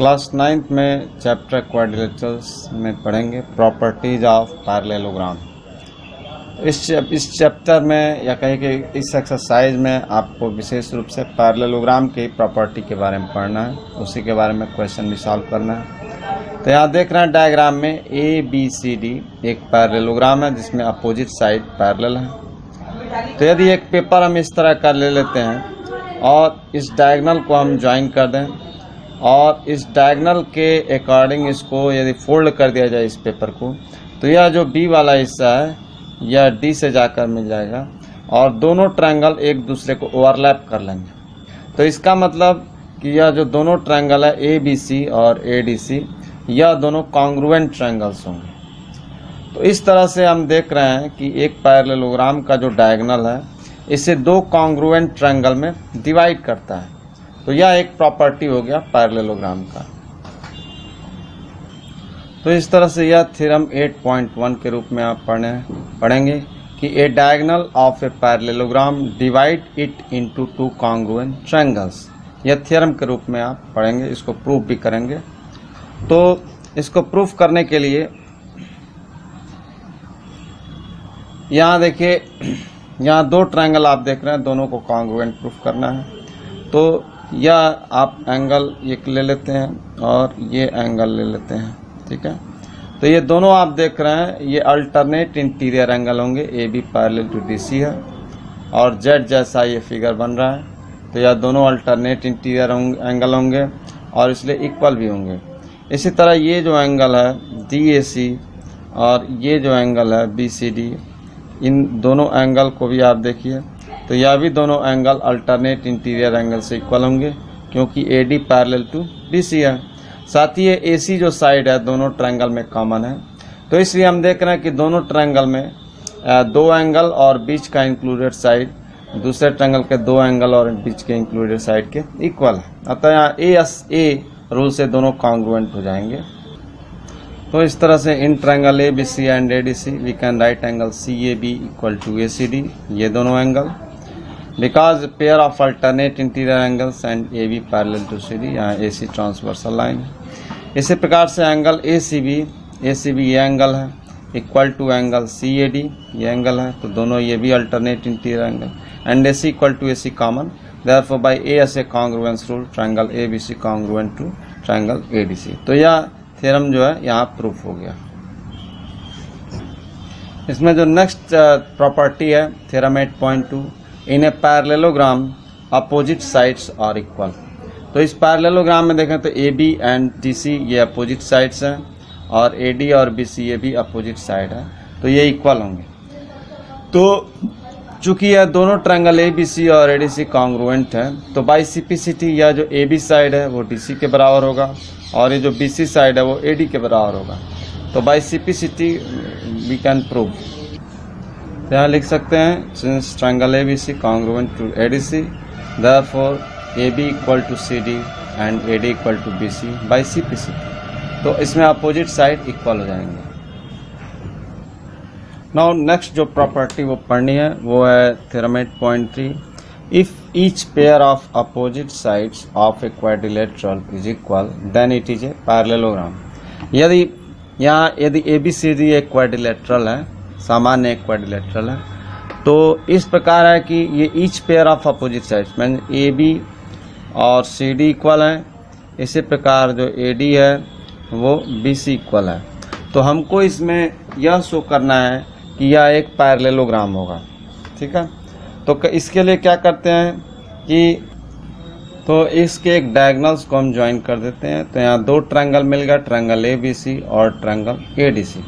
Class 9th में chapter quadrilaterals में पढ़ेंगे प्रॉपर्टीज ऑफ पैरेललोग्राम। इस चैप्टर में या कहीं कि इस एक्सरसाइज में आपको विशेष रूप से पैरेललोग्राम की प्रॉपर्टी के बारे में पढ़ना है, उसी के बारे में क्वेश्चन भी सॉल्व करना है। तो यहाँ देख रहे हैं डायग्राम में ए बी सी डी एक पैरेललोग्राम है जिसमें अपोजिट साइड पैरेलल है। तो यदि एक पेपर हम इस तरह का ले लेते हैं और इस डायगोनल को हम ज्वाइन कर दें और इस डायगोनल के अकॉर्डिंग इसको यदि फोल्ड कर दिया जाए इस पेपर को, तो यह जो बी वाला हिस्सा है यह डी से जाकर मिल जाएगा और दोनों ट्रायंगल एक दूसरे को ओवरलैप कर लेंगे। तो इसका मतलब कि यह जो दोनों ट्रायंगल है ए बी सी और ए डी सी, यह दोनों कॉन्ग्रुएंट ट्रायंगल्स होंगे। तो इस तरह से हम देख रहे हैं कि एक पैरेललोग्राम का जो डायगोनल है इसे दो कॉन्ग्रुएंट ट्रायंगल में डिवाइड करता है। तो यह एक प्रॉपर्टी हो गया पैरेललोग्राम का। तो इस तरह से यह थ्योरम 8.1 के रूप में आप पढ़ेंगे कि a diagonal of a parallelogram divide it into two congruent triangles. यह थ्योरम के रूप में आप पढ़ेंगे, इसको प्रूफ भी करेंगे। तो इसको प्रूफ करने के लिए यहाँ देखिए, यहाँ दो ट्रायंगल आप देख रहे हैं, दोनों को कॉन्ग्रुएंट प्रूफ करना है। तो या आप एंगल एक ले लेते हैं और ये एंगल ले लेते हैं, ठीक है। तो ये दोनों आप देख रहे हैं ये अल्टरनेट इंटीरियर एंगल होंगे, A B parallel to D C है और जेड जैसा ये फिगर बन रहा है। तो यह दोनों अल्टरनेट इंटीरियर एंगल होंगे और इसलिए इक्वल भी होंगे। इसी तरह ये जो एंगल है डी ए सी और ये जो एंगल है बी सी डी, इन दोनों एंगल को भी आप देखिए, तो यह भी दोनों एंगल अल्टरनेट इंटीरियर एंगल से इक्वल होंगे क्योंकि A D parallel to D C है। साथ ही ए सी जो साइड है दोनों ट्रायंगल में कॉमन है। तो इसलिए हम देख रहे हैं कि दोनों ट्रायंगल में दो एंगल और बीच का इंक्लूडेड साइड दूसरे ट्रायंगल के दो एंगल और बीच के इंक्लूडेड साइड के इक्वल है। अतः यहाँ ए रूल से दोनों कॉन्ग्रुएंट हो जाएंगे। तो इस तरह से in triangle A B C and A D C we can write angle C A B equal to A C D, ये दोनों angle because pair of alternate interior angles and A B parallel to C D, यहाँ A C transversal line है। इसी प्रकार से angle A C B ये angle है equal to angle C A D, ये एंगल है। तो दोनों ये भी alternate interior angle and A C equal to A C common, therefore by A S A congruence rule triangle A B C congruent to triangle A D C. तो यह theorem जो है यहाँ प्रूफ हो गया। इसमें जो नेक्स्ट प्रॉपर्टी है theorem 8.2, in a parallelogram opposite sides are equal. तो इस पैरेललोग्राम में देखें तो A B and D C ये अपोजिट साइड्स हैं और ए डी और बी सी ये भी अपोजिट साइड है, तो ये इक्वल होंगे। तो चूंकि यह दोनों ट्रायंगल ए बी सी और ए डी सी कॉन्ग्रुएंट है, तो बाई सिपिसिटी यह जो ए बी साइड है वो डी सी के बराबर होगा और ये जो बी सी साइड है वो ए डी के बराबर होगा। तो by CPCT we can prove, यहाँ लिख सकते हैं since triangle A B C congruent to A D C, therefore A B equal to C D and A D equal to B C by C P C. T इसमें opposite side equal हो जाएंगे। Now next जो property वो पढ़नी है वो है theorem 8.3, if each pair of opposite sides of a quadrilateral is equal then it is a parallelogram. यदि ए बी सी डी एक क्वाड्रिलेटरल है, सामान्य एक क्वाड्रिलेटरल है, तो इस प्रकार है कि ये each pair of opposite sides mean A B और सी डी इक्वल है, इसी प्रकार जो ए डी है वो बी सी इक्वल है। तो हमको इसमें यह शो करना है कि यह एक पैरेललोग्राम होगा, ठीक है। तो इसके लिए क्या करते हैं कि तो इसके एक डायगोनल्स को हम ज्वाइन कर देते हैं। तो यहाँ दो ट्रायंगल मिल गया, ट्रायंगल ए बी सी और ट्रायंगल ए डी सी।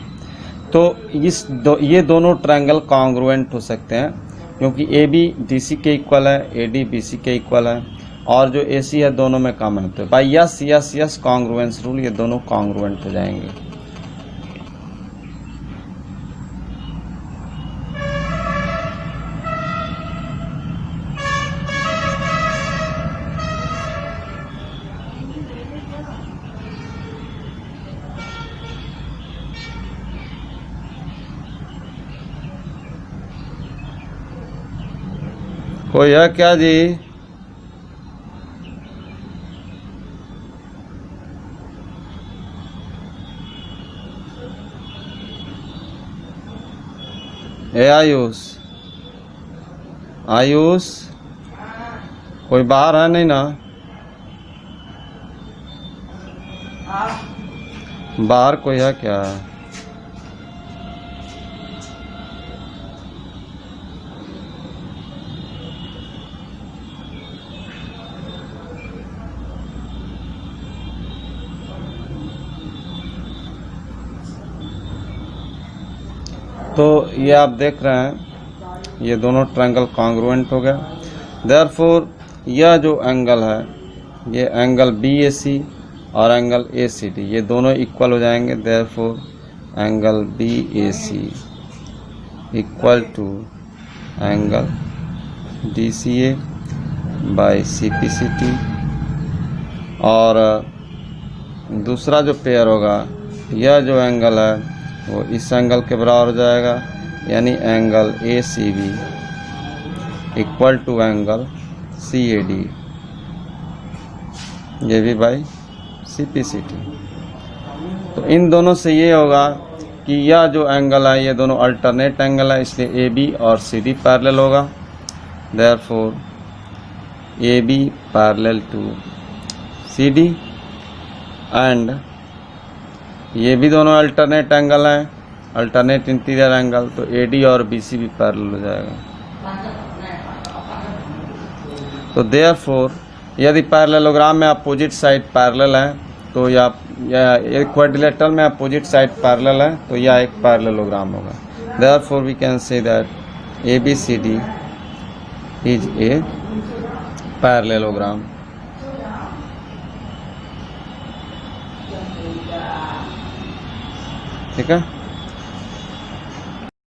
तो ये दोनों ट्रायंगल कॉन्ग्रुएंट हो सकते हैं क्योंकि ए बी डी सी के इक्वल है, ए डी बी सी के इक्वल है और जो ए सी है दोनों में कॉमन होते हैं। बाई यस कॉन्ग्रुएंस रूल ये दोनों कॉन्ग्रुएंट हो जाएंगे। हो यह क्या जी? ए आयुष, आयुष कोई बाहर है नहीं ना? बाहर कोई है क्या? तो ये आप देख रहे हैं, ये दोनों ट्रायंगल कॉन्ग्रुएंट हो गया। देयरफॉर यह जो एंगल है, ये एंगल BAC और एंगल ACD, ये दोनों इक्वल हो जाएंगे। Therefore angle BAC equal to angle DCA by CPCT। और दूसरा जो पेयर होगा, यह जो एंगल है वो इस एंगल के बराबर हो जाएगा, यानी angle ACB equal to angle CAD, ये भी बाई CPCT। तो इन दोनों से ये होगा कि यह जो एंगल है ये दोनों अल्टरनेट एंगल है, इसलिए AB और CD पैरेलल होगा। Therefore AB parallel to CD and ये भी दोनों अल्टरनेट एंगल हैं, अल्टरनेट इंटीरियर एंगल, तो AD और BC भी पैरेलल हो जाएगा। तो देयरफॉर यदि पैरेललोग्राम में अपोजिट साइड पैरेलल है, तो या एक क्वाड्रिलेटरल में अपोजिट साइड पैरेलल है, तो यह एक पैरेललोग्राम होगा। Therefore we can say that ABCD is a parallelogram. ठीक है।